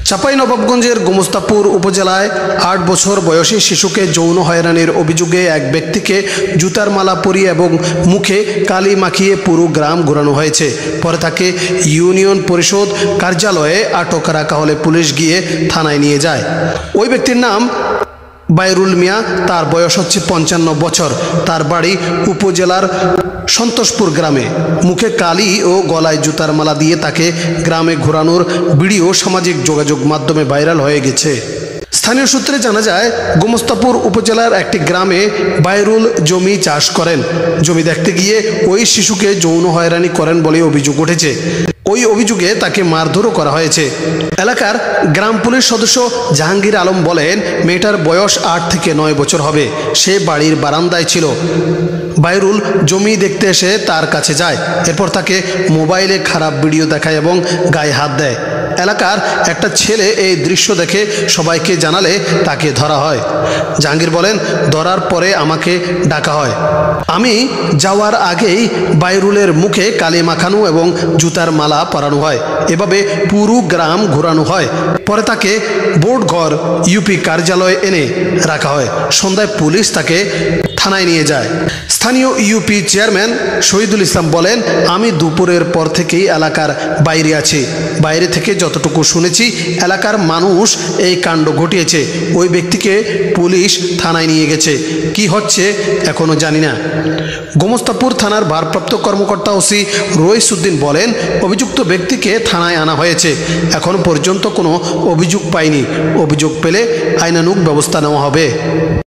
চাঁপাইনবাবগঞ্জের গোমস্তাপুর উপজেলায় ৮ বছর বয়সী শিশুকে যৌন হয়রানির অভিযোগে এক ব্যক্তিকে জুতার মালা পরিয়ে এবং মুখে কালি মাখিয়ে পুরো গ্রাম ঘোরানো হয়েছে। পরে তাকে ইউনিয়ন পরিষদ কার্যালয়ে আটক রাখা হলে পুলিশ গিয়ে থানায় নিয়ে যায়। ওই ব্যক্তির নাম বাইরুল মিয়া, তার বয়স হচ্ছে ৫৫ বছর। তার বাড়ি উপজেলার সন্তোষপুর গ্রামে। মুখে কালি ও গলায় জুতার মালা দিয়ে তাকে গ্রামে ঘোরানোর ভিডিও সামাজিক যোগাযোগ মাধ্যমে ভাইরাল হয়ে গেছে। স্থানীয় সূত্রে জানা যায়, গোমস্তাপুর উপজেলার একটি গ্রামে বাইরুল জমি চাষ করেন। জমি দেখতে গিয়ে ওই শিশুকে যৌন হয়রানি করেন বলে অভিযোগ উঠেছে। ওই অভিযোগে তাকে মারধরও করা হয়েছে। এলাকার গ্রাম পুলিশ সদস্য জাহাঙ্গীর আলম বলেন, মেয়েটার বয়স ৮ থেকে ৯ বছর হবে। সে বাড়ির বারান্দায় ছিল। বাইরুল জমি দেখতে এসে তার কাছে যায়। এরপর তাকে মোবাইলে খারাপ ভিডিও দেখায় এবং গায়ে হাত দেয়। এলাকার একটা ছেলে এই দৃশ্য দেখে সবাইকে জানালে তাকে ধরা হয়। জাহাঙ্গীর বলেন, ধরার পরে আমাকে ডাকা হয়। আমি যাওয়ার আগেই বাইরুলের মুখে কালি মাখানো এবং জুতার মালা পরানো হয়। এভাবে পুরো গ্রাম ঘোরানো হয়। পরে তাকে বোর্ডঘর ইউপি কার্যালয়ে এনে রাখা হয়। সন্ধ্যায় পুলিশ তাকে থানায় নিয়ে যায়। স্থানীয় ইউপি চেয়ারম্যান শহীদুল ইসলাম বলেন, আমি দুপুরের পর থেকেই এলাকার বাইরে আছি। বাইরে থেকে যতটুকু শুনেছি, এলাকার মানুষ এই কাণ্ড ঘটিয়েছে। ওই ব্যক্তিকে পুলিশ থানায় নিয়ে গেছে। কি হচ্ছে এখনো জানি না। গোমস্তাপুর থানার ভারপ্রাপ্ত কর্মকর্তা ওসি রইসউদ্দিন বলেন, অভিযুক্ত ব্যক্তিকে থানায় আনা হয়েছে। এখন পর্যন্ত কোনো অভিযোগ পাইনি। অভিযোগ পেলে আইনানুগ ব্যবস্থা নেওয়া হবে।